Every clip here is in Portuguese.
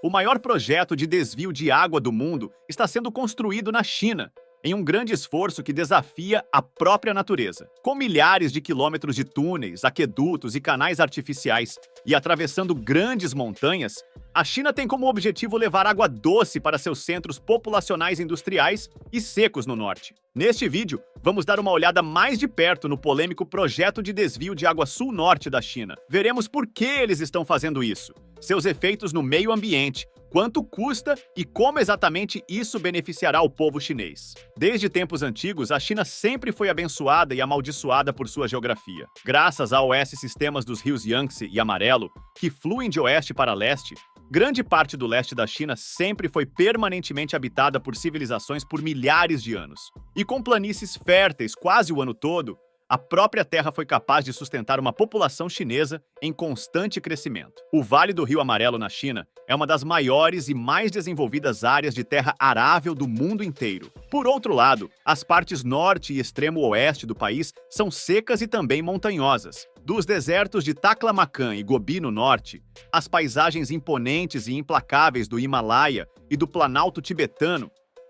O maior projeto de desvio de água do mundo está sendo construído na China, em um grande esforço que desafia a própria natureza. Com milhares de quilômetros de túneis, aquedutos e canais artificiais e atravessando grandes montanhas, a China tem como objetivo levar água doce para seus centros populacionais industriais e secos no norte. Neste vídeo, vamos dar uma olhada mais de perto no polêmico projeto de desvio de água sul-norte da China. Veremos por que eles estão fazendo isso, seus efeitos no meio ambiente, quanto custa e como exatamente isso beneficiará o povo chinês. Desde tempos antigos, a China sempre foi abençoada e amaldiçoada por sua geografia. Graças a sistemas dos rios Yangtze e Amarelo, que fluem de oeste para leste, grande parte do leste da China sempre foi permanentemente habitada por civilizações por milhares de anos. E com planícies férteis quase o ano todo, a própria terra foi capaz de sustentar uma população chinesa em constante crescimento. O Vale do Rio Amarelo na China é uma das maiores e mais desenvolvidas áreas de terra arável do mundo inteiro. Por outro lado, as partes norte e extremo oeste do país são secas e também montanhosas. Dos desertos de Taklamakan e Gobi no norte, as paisagens imponentes e implacáveis do Himalaia e do Planalto Tibetano,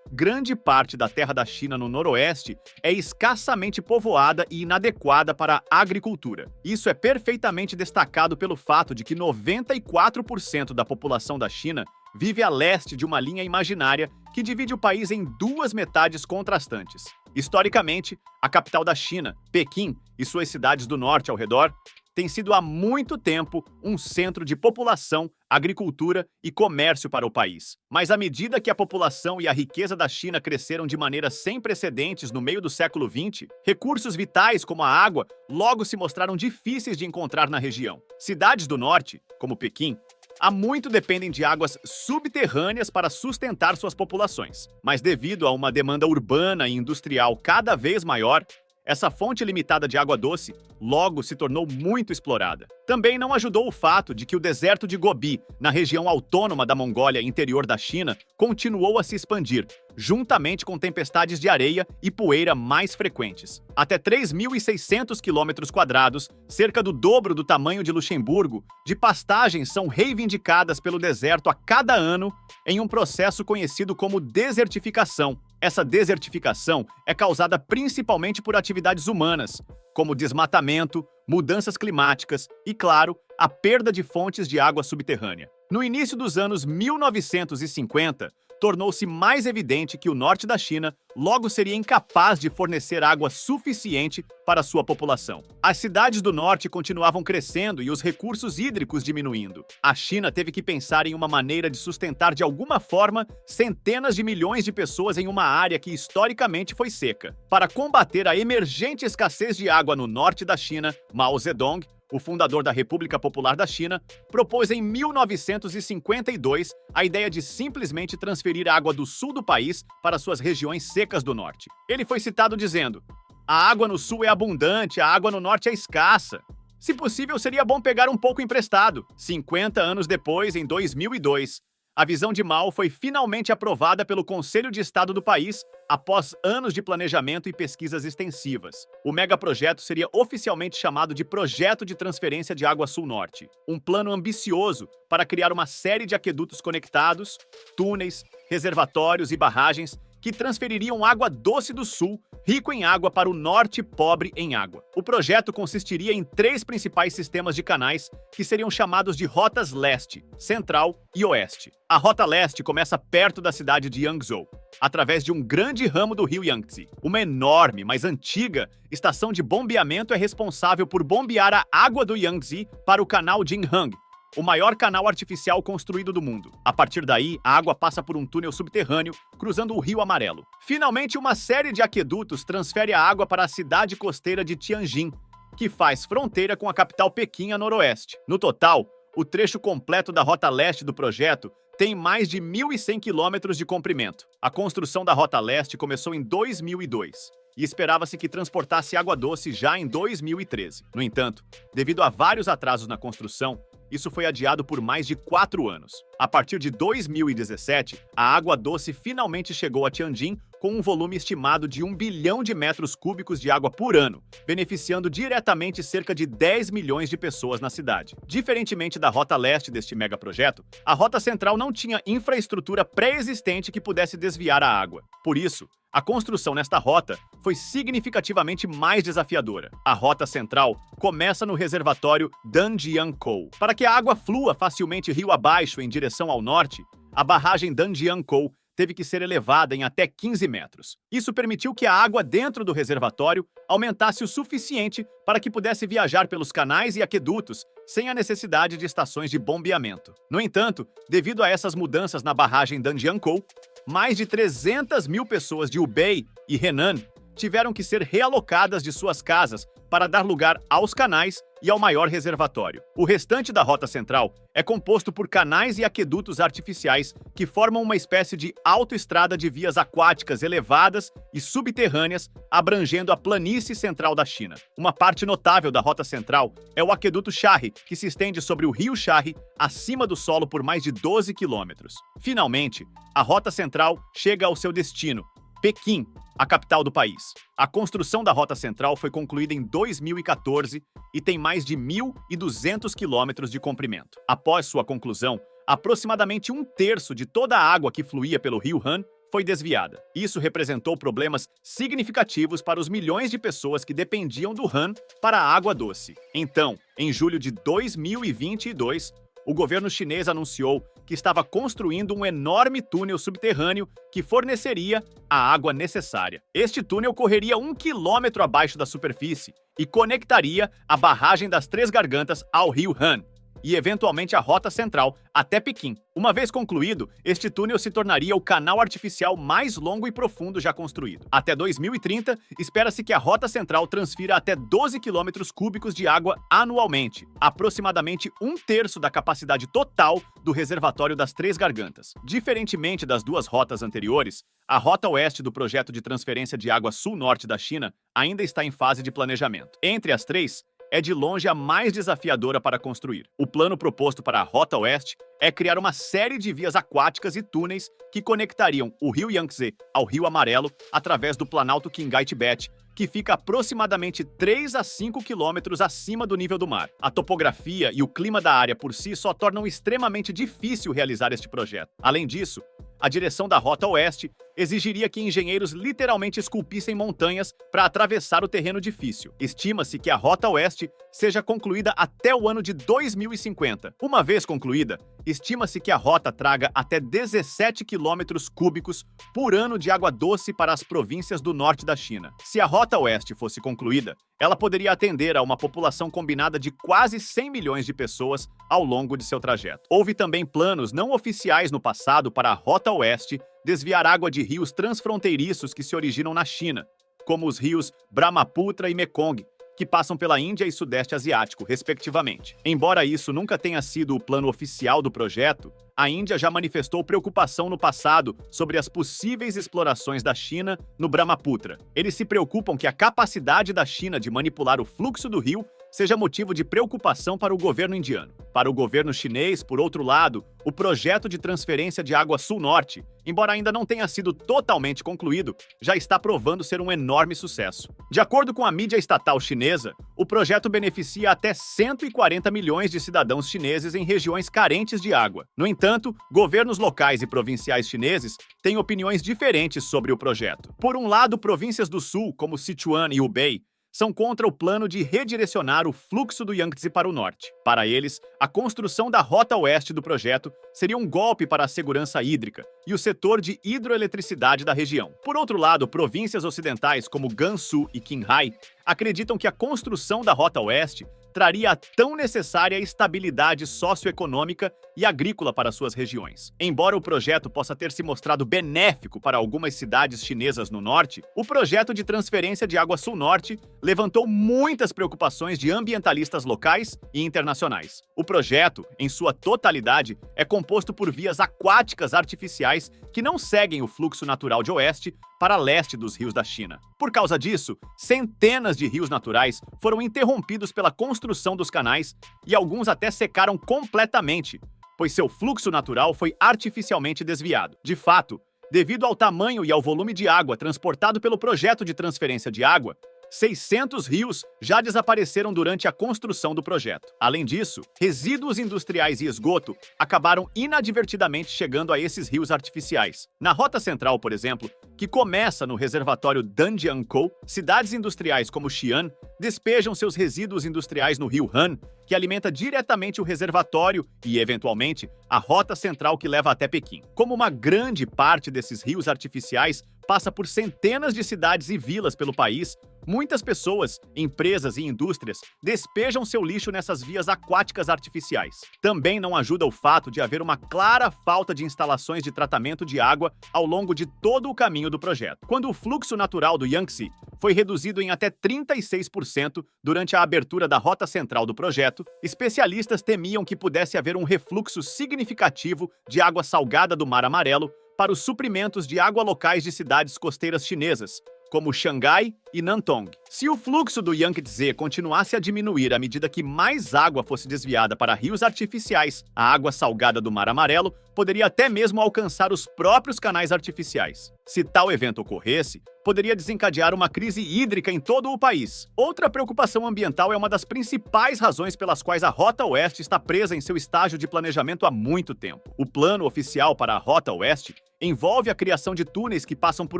grande parte da terra da China no noroeste é escassamente povoada e inadequada para a agricultura. Isso é perfeitamente destacado pelo fato de que 94% da população da China vive a leste de uma linha imaginária que divide o país em duas metades contrastantes. Historicamente, a capital da China, Pequim, e suas cidades do norte ao redor, tem sido há muito tempo um centro de população, agricultura e comércio para o país. Mas à medida que a população e a riqueza da China cresceram de maneira sem precedentes no meio do século XX, recursos vitais como a água logo se mostraram difíceis de encontrar na região. Cidades do norte, como Pequim, há muito dependem de águas subterrâneas para sustentar suas populações. Mas devido a uma demanda urbana e industrial cada vez maior, essa fonte limitada de água doce logo se tornou muito explorada. Também não ajudou o fato de que o deserto de Gobi, na região autônoma da Mongólia interior da China, continuou a se expandir, juntamente com tempestades de areia e poeira mais frequentes. Até 3.600 quilômetros quadrados, cerca do dobro do tamanho de Luxemburgo, de pastagens são reivindicadas pelo deserto a cada ano em um processo conhecido como desertificação. Essa desertificação é causada principalmente por atividades humanas, como desmatamento, mudanças climáticas e, claro, a perda de fontes de água subterrânea. No início dos anos 1950, tornou-se mais evidente que o norte da China logo seria incapaz de fornecer água suficiente para sua população. As cidades do norte continuavam crescendo e os recursos hídricos diminuindo. A China teve que pensar em uma maneira de sustentar de alguma forma centenas de milhões de pessoas em uma área que historicamente foi seca. Para combater a emergente escassez de água no norte da China, Mao Zedong, o fundador da República Popular da China, propôs em 1952 a ideia de simplesmente transferir água do sul do país para suas regiões secas do norte. Ele foi citado dizendo: "A água no sul é abundante, a água no norte é escassa. Se possível, seria bom pegar um pouco emprestado." 50 anos depois, em 2002, a visão de Mao foi finalmente aprovada pelo Conselho de Estado do país após anos de planejamento e pesquisas extensivas. O megaprojeto seria oficialmente chamado de Projeto de Transferência de Água Sul-Norte, um plano ambicioso para criar uma série de aquedutos conectados, túneis, reservatórios e barragens que transfeririam água doce do sul, rico em água, para o norte, pobre em água. O projeto consistiria em 3 principais sistemas de canais que seriam chamados de Rotas Leste, Central e Oeste. A Rota Leste começa perto da cidade de Yangzhou, através de um grande ramo do rio Yangtze. Uma enorme, mas antiga, estação de bombeamento é responsável por bombear a água do Yangtze para o canal Jinhang, o maior canal artificial construído do mundo. A partir daí, a água passa por um túnel subterrâneo, cruzando o Rio Amarelo. Finalmente, uma série de aquedutos transfere a água para a cidade costeira de Tianjin, que faz fronteira com a capital Pequim a noroeste. No total, o trecho completo da Rota Leste do projeto tem mais de 1.100 quilômetros de comprimento. A construção da Rota Leste começou em 2002 e esperava-se que transportasse água doce já em 2013. No entanto, devido a vários atrasos na construção, isso foi adiado por mais de 4 anos. A partir de 2017, a água doce finalmente chegou a Tianjin com um volume estimado de 1 bilhão de metros cúbicos de água por ano, beneficiando diretamente cerca de 10 milhões de pessoas na cidade. Diferentemente da rota leste deste megaprojeto, a rota central não tinha infraestrutura pré-existente que pudesse desviar a água. Por isso, a construção nesta rota foi significativamente mais desafiadora. A rota central começa no reservatório Danjiangkou. Para que a água flua facilmente rio abaixo em direção ao norte, a barragem Danjiangkou teve que ser elevada em até 15 metros. Isso permitiu que a água dentro do reservatório aumentasse o suficiente para que pudesse viajar pelos canais e aquedutos sem a necessidade de estações de bombeamento. No entanto, devido a essas mudanças na barragem Danjiangkou, mais de 300 mil pessoas de Hubei e Henan tiveram que ser realocadas de suas casas para dar lugar aos canais e ao maior reservatório. O restante da rota central é composto por canais e aquedutos artificiais que formam uma espécie de autoestrada de vias aquáticas elevadas e subterrâneas, abrangendo a planície central da China. Uma parte notável da rota central é o aqueduto Shari, que se estende sobre o rio Shari, acima do solo por mais de 12 quilômetros. Finalmente, a rota central chega ao seu destino, Pequim, a capital do país. A construção da Rota Central foi concluída em 2014 e tem mais de 1.200 quilômetros de comprimento. Após sua conclusão, aproximadamente um terço de toda a água que fluía pelo rio Han foi desviada. Isso representou problemas significativos para os milhões de pessoas que dependiam do Han para a água doce. Então, em julho de 2022, o governo chinês anunciou que estava construindo um enorme túnel subterrâneo que forneceria a água necessária. Este túnel correria 1 quilômetro abaixo da superfície e conectaria a barragem das Três Gargantas ao rio Han e, eventualmente, a rota central até Pequim. Uma vez concluído, este túnel se tornaria o canal artificial mais longo e profundo já construído. Até 2030, espera-se que a rota central transfira até 12 quilômetros cúbicos de água anualmente, aproximadamente um terço da capacidade total do reservatório das Três Gargantas. Diferentemente das duas rotas anteriores, a rota oeste do projeto de transferência de água sul-norte da China ainda está em fase de planejamento. Entre as três, é de longe a mais desafiadora para construir. O plano proposto para a Rota Oeste é criar uma série de vias aquáticas e túneis que conectariam o rio Yangtze ao Rio Amarelo através do Planalto Qinghai-Tibete, que fica aproximadamente 3 a 5 quilômetros acima do nível do mar. A topografia e o clima da área por si só tornam extremamente difícil realizar este projeto. Além disso, a direção da Rota Oeste exigiria que engenheiros literalmente esculpissem montanhas para atravessar o terreno difícil. Estima-se que a Rota Oeste seja concluída até o ano de 2050. Uma vez concluída, estima-se que a rota traga até 17 quilômetros cúbicos por ano de água doce para as províncias do norte da China. Se a Rota Oeste fosse concluída, ela poderia atender a uma população combinada de quase 100 milhões de pessoas ao longo de seu trajeto. Houve também planos não oficiais no passado para a Rota Oeste desviar água de rios transfronteiriços que se originam na China, como os rios Brahmaputra e Mekong, que passam pela Índia e Sudeste Asiático, respectivamente. Embora isso nunca tenha sido o plano oficial do projeto, a Índia já manifestou preocupação no passado sobre as possíveis explorações da China no Brahmaputra. Eles se preocupam que a capacidade da China de manipular o fluxo do rio seja motivo de preocupação para o governo indiano. Para o governo chinês, por outro lado, o projeto de transferência de água sul-norte, embora ainda não tenha sido totalmente concluído, já está provando ser um enorme sucesso. De acordo com a mídia estatal chinesa, o projeto beneficia até 140 milhões de cidadãos chineses em regiões carentes de água. No entanto, governos locais e provinciais chineses têm opiniões diferentes sobre o projeto. Por um lado, províncias do sul, como Sichuan e Hubei, são contra o plano de redirecionar o fluxo do Yangtze para o norte. Para eles, a construção da rota oeste do projeto seria um golpe para a segurança hídrica e o setor de hidroeletricidade da região. Por outro lado, províncias ocidentais como Gansu e Qinghai acreditam que a construção da rota oeste traria a tão necessária estabilidade socioeconômica e agrícola para suas regiões. Embora o projeto possa ter se mostrado benéfico para algumas cidades chinesas no norte, o projeto de transferência de água sul-norte levantou muitas preocupações de ambientalistas locais e internacionais. O projeto, em sua totalidade, é composto por vias aquáticas artificiais que não seguem o fluxo natural de oeste para leste dos rios da China. Por causa disso, centenas de rios naturais foram interrompidos pela construção dos canais e alguns até secaram completamente, pois seu fluxo natural foi artificialmente desviado. De fato, Devido ao tamanho e ao volume de água transportado pelo projeto de transferência de água, 600 rios já desapareceram durante a construção do projeto. Além disso, resíduos industriais e esgoto acabaram inadvertidamente chegando a esses rios artificiais. Na Rota Central, por exemplo, que começa no reservatório Danjiangkou, cidades industriais como Xi'an despejam seus resíduos industriais no rio Han, que alimenta diretamente o reservatório e, eventualmente, a Rota Central que leva até Pequim. Como uma grande parte desses rios artificiais passa por centenas de cidades e vilas pelo país, muitas pessoas, empresas e indústrias despejam seu lixo nessas vias aquáticas artificiais. Também não ajuda o fato de haver uma clara falta de instalações de tratamento de água ao longo de todo o caminho do projeto. Quando o fluxo natural do Yangtze foi reduzido em até 36% durante a abertura da Rota Central do projeto, especialistas temiam que pudesse haver um refluxo significativo de água salgada do Mar Amarelo para os suprimentos de água locais de cidades costeiras chinesas, como Xangai e Nantong. Se o fluxo do Yangtze continuasse a diminuir à medida que mais água fosse desviada para rios artificiais, a água salgada do Mar Amarelo poderia até mesmo alcançar os próprios canais artificiais. Se tal evento ocorresse, poderia desencadear uma crise hídrica em todo o país. Outra preocupação ambiental é uma das principais razões pelas quais a Rota Oeste está presa em seu estágio de planejamento há muito tempo. O plano oficial para a Rota Oeste envolve a criação de túneis que passam por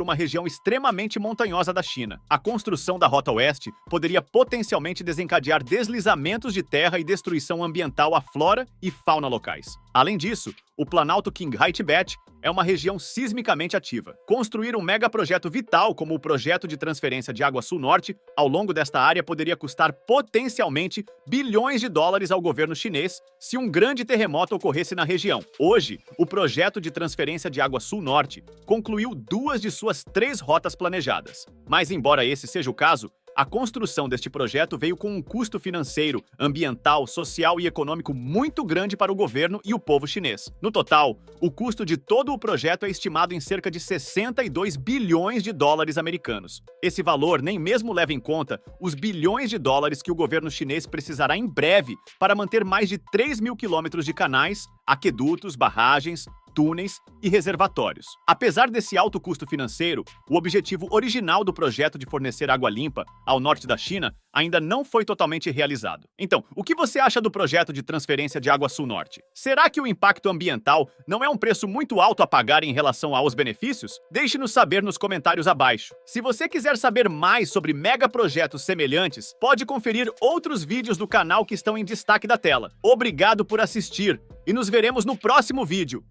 uma região extremamente montanhosa da China. A construção da Rota Oeste poderia potencialmente desencadear deslizamentos de terra e destruição ambiental à flora e fauna locais. Além disso, o Planalto Qinghai-Tibete é uma região sismicamente ativa. Construir um megaprojeto vital como o projeto de transferência de água sul-norte ao longo desta área poderia custar potencialmente bilhões de dólares ao governo chinês se um grande terremoto ocorresse na região. Hoje, o projeto de transferência de água sul-norte concluiu 2 de suas 3 rotas planejadas. Mas, embora esse seja o caso, a construção deste projeto veio com um custo financeiro, ambiental, social e econômico muito grande para o governo e o povo chinês. No total, o custo de todo o projeto é estimado em cerca de 62 bilhões de dólares americanos. Esse valor nem mesmo leva em conta os bilhões de dólares que o governo chinês precisará em breve para manter mais de 3 mil quilômetros de canais, aquedutos, barragens, túneis e reservatórios. Apesar desse alto custo financeiro, o objetivo original do projeto de fornecer água limpa ao norte da China ainda não foi totalmente realizado. Então, o que você acha do projeto de transferência de água sul-norte? Será que o impacto ambiental não é um preço muito alto a pagar em relação aos benefícios? Deixe-nos saber nos comentários abaixo. Se você quiser saber mais sobre megaprojetos semelhantes, pode conferir outros vídeos do canal que estão em destaque da tela. Obrigado por assistir e nos veremos no próximo vídeo.